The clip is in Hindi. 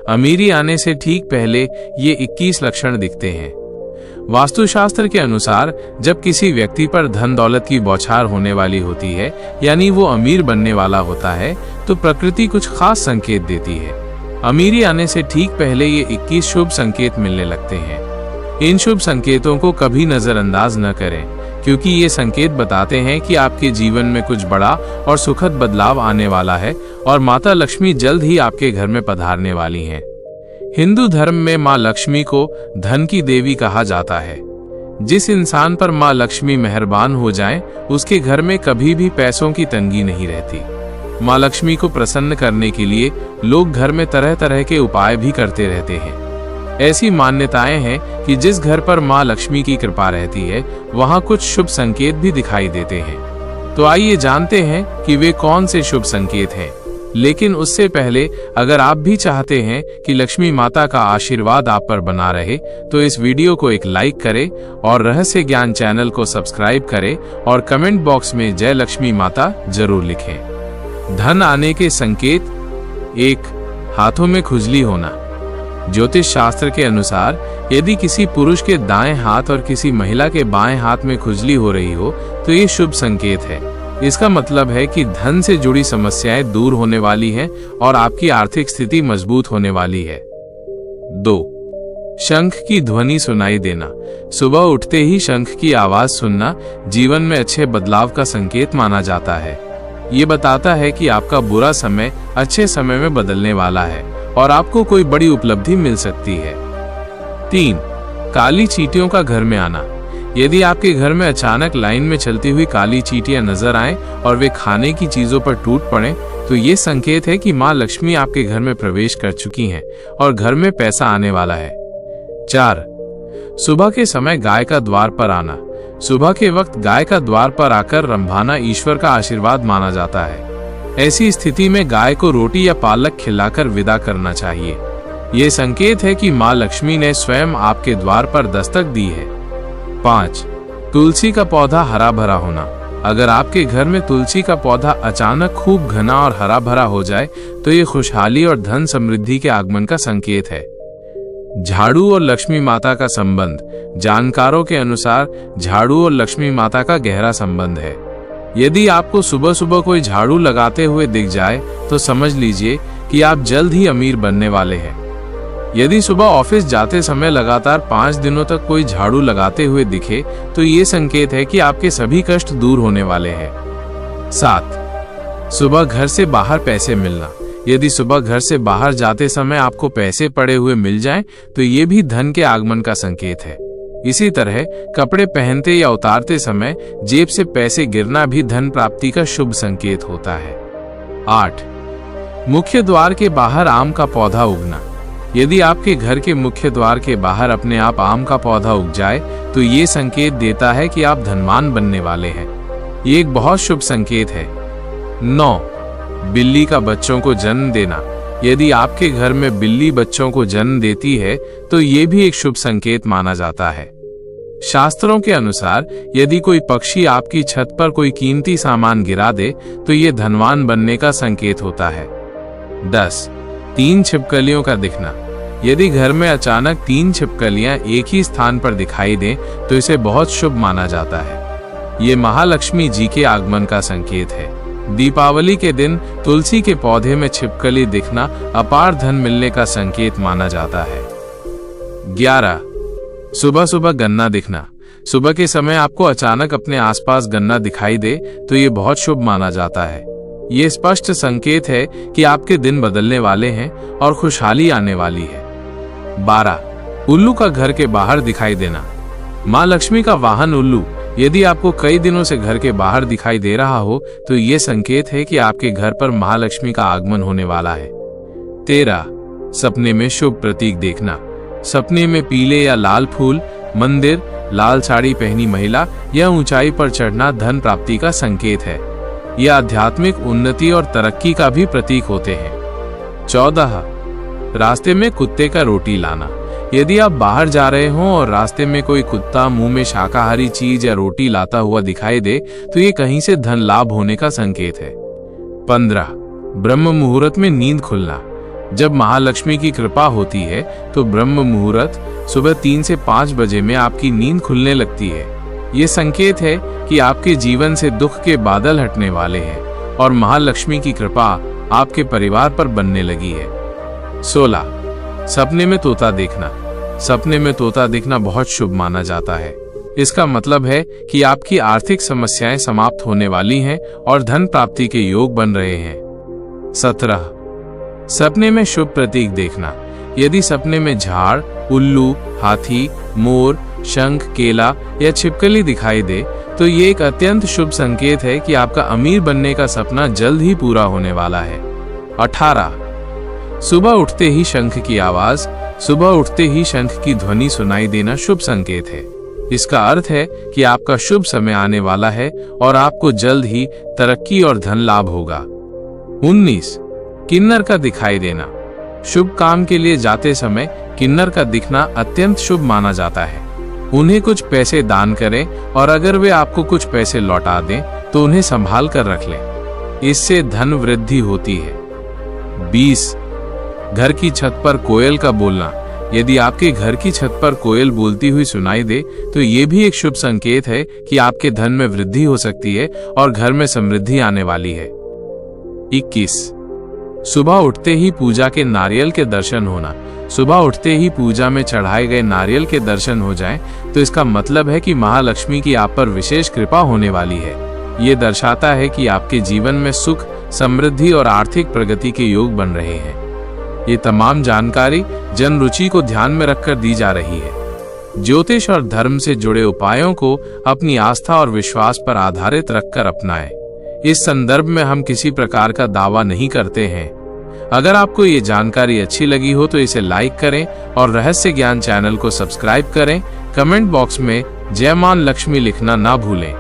अमीरी आने से ठीक पहले ये 21 लक्षण दिखते हैं। वास्तुशास्त्र के अनुसार जब किसी व्यक्ति पर धन दौलत की बौछार होने वाली होती है, यानी वो अमीर बनने वाला होता है, तो प्रकृति कुछ खास संकेत देती है। अमीरी आने से ठीक पहले ये 21 शुभ संकेत मिलने लगते हैं। इन शुभ संकेतों को कभी नजरअंदाज न करें, क्योंकि ये संकेत बताते हैं कि आपके जीवन में कुछ बड़ा और सुखद बदलाव आने वाला है और माता लक्ष्मी जल्द ही आपके घर में पधारने वाली हैं। हिंदू धर्म में माँ लक्ष्मी को धन की देवी कहा जाता है। जिस इंसान पर माँ लक्ष्मी मेहरबान हो जाएं, उसके घर में कभी भी पैसों की तंगी नहीं रहती। माँ लक्ष्मी को प्रसन्न करने के लिए लोग घर में तरह तरह के उपाय भी करते रहते हैं। ऐसी मान्यताएं हैं कि जिस घर पर माँ लक्ष्मी की कृपा रहती है, वहां कुछ शुभ संकेत भी दिखाई देते हैं। तो आइए जानते हैं कि वे कौन से शुभ संकेत हैं। लेकिन उससे पहले अगर आप भी चाहते हैं कि लक्ष्मी माता का आशीर्वाद आप पर बना रहे, तो इस वीडियो को एक लाइक करें और रहस्य ज्ञान चैनल को सब्सक्राइब करें और कमेंट बॉक्स में जय लक्ष्मी माता जरूर लिखें। धन आने के संकेत। 1. हाथों में खुजली होना। ज्योतिष शास्त्र के अनुसार यदि किसी पुरुष के दाएं हाथ और किसी महिला के बाएं हाथ में खुजली हो रही हो, तो ये शुभ संकेत है। इसका मतलब है कि धन से जुड़ी समस्याएं दूर होने वाली हैं और आपकी आर्थिक स्थिति मजबूत होने वाली है। 2. शंख की ध्वनि सुनाई देना। सुबह उठते ही शंख की आवाज सुनना जीवन में अच्छे बदलाव का संकेत माना जाता है। ये बताता है कि आपका बुरा समय अच्छे समय में बदलने वाला है और आपको कोई बड़ी उपलब्धि मिल सकती है। 3. काली चींटियों का घर में आना। यदि आपके घर में अचानक लाइन में चलती हुई काली चींटियां नजर आएं और वे खाने की चीजों पर टूट पड़ें, तो ये संकेत है कि माँ लक्ष्मी आपके घर में प्रवेश कर चुकी हैं और घर में पैसा आने वाला है। 4. सुबह के समय गाय का द्वार पर आना। सुबह के वक्त गाय का द्वार पर आकर रंभाना ईश्वर का आशीर्वाद माना जाता है। ऐसी स्थिति में गाय को रोटी या पालक खिलाकर विदा करना चाहिए। ये संकेत है कि माँ लक्ष्मी ने स्वयं आपके द्वार पर दस्तक दी है। 5. तुलसी का पौधा हरा भरा होना। अगर आपके घर में तुलसी का पौधा अचानक खूब घना और हरा भरा हो जाए, तो ये खुशहाली और धन समृद्धि के आगमन का संकेत है। झाड़ू और लक्ष्मी माता का संबंध। जानकारों के अनुसार झाड़ू और लक्ष्मी माता का गहरा संबंध है। यदि आपको सुबह सुबह कोई झाड़ू लगाते हुए दिख जाए, तो समझ लीजिए कि आप जल्द ही अमीर बनने वाले हैं। यदि सुबह ऑफिस जाते समय लगातार 5 दिनों तक कोई झाड़ू लगाते हुए दिखे, तो ये संकेत है कि आपके सभी कष्ट दूर होने वाले हैं। 7. सुबह घर से बाहर पैसे मिलना। यदि सुबह घर से बाहर जाते समय आपको पैसे पड़े हुए मिल जाएं, तो ये भी धन के आगमन का संकेत है। इसी तरह कपड़े पहनते या उतारते समय जेब से पैसे गिरना भी धन प्राप्ति का शुभ संकेत होता है। 8. मुख्य द्वार के बाहर आम का पौधा उगना। यदि आपके घर के मुख्य द्वार के बाहर अपने आप आम का पौधा उग जाए, तो ये संकेत देता है कि आप धनवान बनने वाले हैं। ये एक बहुत शुभ संकेत है। 9. बिल्ली का बच्चों को जन्म देना। यदि आपके घर में बिल्ली बच्चों को जन्म देती है, तो ये भी एक शुभ संकेत माना जाता है। शास्त्रों के अनुसार यदि कोई पक्षी आपकी छत पर कोई कीमती सामान गिरा दे, तो ये धनवान बनने का संकेत होता है। 10. 3 छिपकलियों का दिखना। यदि घर में अचानक 3 छिपकलियां एक ही स्थान पर दिखाई दें, तो इसे बहुत शुभ माना जाता है। ये महालक्ष्मी जी के आगमन का संकेत है। दीपावली के दिन तुलसी के पौधे में छिपकली दिखना अपार धन मिलने का संकेत माना जाता है। 11. सुबह सुबह गन्ना दिखना। सुबह के समय आपको अचानक अपने आसपास गन्ना दिखाई दे, तो ये बहुत शुभ माना जाता है। ये स्पष्ट संकेत है कि आपके दिन बदलने वाले हैं और खुशहाली आने वाली है। 12. उल्लू का घर के बाहर दिखाई देना। माँ लक्ष्मी का वाहन उल्लू यदि आपको कई दिनों से घर के बाहर दिखाई दे रहा हो, तो ये संकेत है कि आपके घर पर महालक्ष्मी का आगमन होने वाला है। 13. सपने में शुभ प्रतीक देखना। सपने में पीले या लाल फूल, मंदिर, लाल साड़ी पहनी महिला या ऊंचाई पर चढ़ना धन प्राप्ति का संकेत है। यह आध्यात्मिक उन्नति और तरक्की का भी प्रतीक होते हैं। 14. रास्ते में कुत्ते का रोटी लाना। यदि आप बाहर जा रहे हों और रास्ते में कोई कुत्ता मुंह में शाकाहारी चीज या रोटी लाता हुआ दिखाई दे, तो ये कहीं से धन लाभ होने का संकेत है। 15. ब्रह्म मुहूर्त में नींद खुलना। जब महालक्ष्मी की कृपा होती है तो ब्रह्म मुहूर्त सुबह 3 से 5 बजे में आपकी नींद खुलने लगती है। ये संकेत है कि आपके जीवन से दुख के बादल हटने वाले हैं और महालक्ष्मी की कृपा आपके परिवार पर बनने लगी है। 16. सपने में तोता देखना। सपने में तोता देखना बहुत शुभ माना जाता है। इसका मतलब है कि आपकी आर्थिक समस्याएं समाप्त होने वाली हैं और धन प्राप्ति के योग बन रहे हैं। 17. सपने में शुभ प्रतीक देखना। यदि सपने में झाड़, उल्लू, हाथी, मोर, शंख, केला या छिपकली दिखाई दे तो ये एक अत्यंत शुभ संकेत है कि आपका अमीर बनने का सपना जल्द ही पूरा होने वाला है। 18. सुबह उठते ही शंख की आवाज। सुबह उठते ही शंख की ध्वनि सुनाई देना शुभ संकेत है। इसका अर्थ है कि आपका शुभ समय आने वाला है और आपको जल्द ही तरक्की और धन लाभ होगा। 19. किन्नर का दिखाई देना। शुभ काम के लिए जाते समय किन्नर का दिखना अत्यंत शुभ माना जाता है। उन्हें कुछ पैसे दान करें और अगर वे आपको कुछ पैसे लौटा दें तो उन्हें संभाल कर रख लें। इससे धन वृद्धि होती है। 20. घर की छत पर कोयल का बोलना। यदि आपके घर की छत पर कोयल बोलती हुई सुनाई दे तो ये भी एक शुभ संकेत है कि आपके धन में वृद्धि हो सकती है और घर में समृद्धि आने वाली है। 21. सुबह उठते ही पूजा के नारियल के दर्शन होना। सुबह उठते ही पूजा में चढ़ाए गए नारियल के दर्शन हो जाएं तो इसका मतलब है कि महालक्ष्मी की आप पर विशेष कृपा होने वाली है। ये दर्शाता है कि आपके जीवन में सुख, समृद्धि और आर्थिक प्रगति के योग बन रहे हैं। ये तमाम जानकारी जन रुचि को ध्यान में रखकर दी जा रही है। ज्योतिष और धर्म से जुड़े उपायों को अपनी आस्था और विश्वास पर आधारित रखकर अपनाएं। इस संदर्भ में हम किसी प्रकार का दावा नहीं करते हैं। अगर आपको ये जानकारी अच्छी लगी हो तो इसे लाइक करें और रहस्य ज्ञान चैनल को सब्सक्राइब करें। कमेंट बॉक्स में जय मां लक्ष्मी लिखना ना भूलें।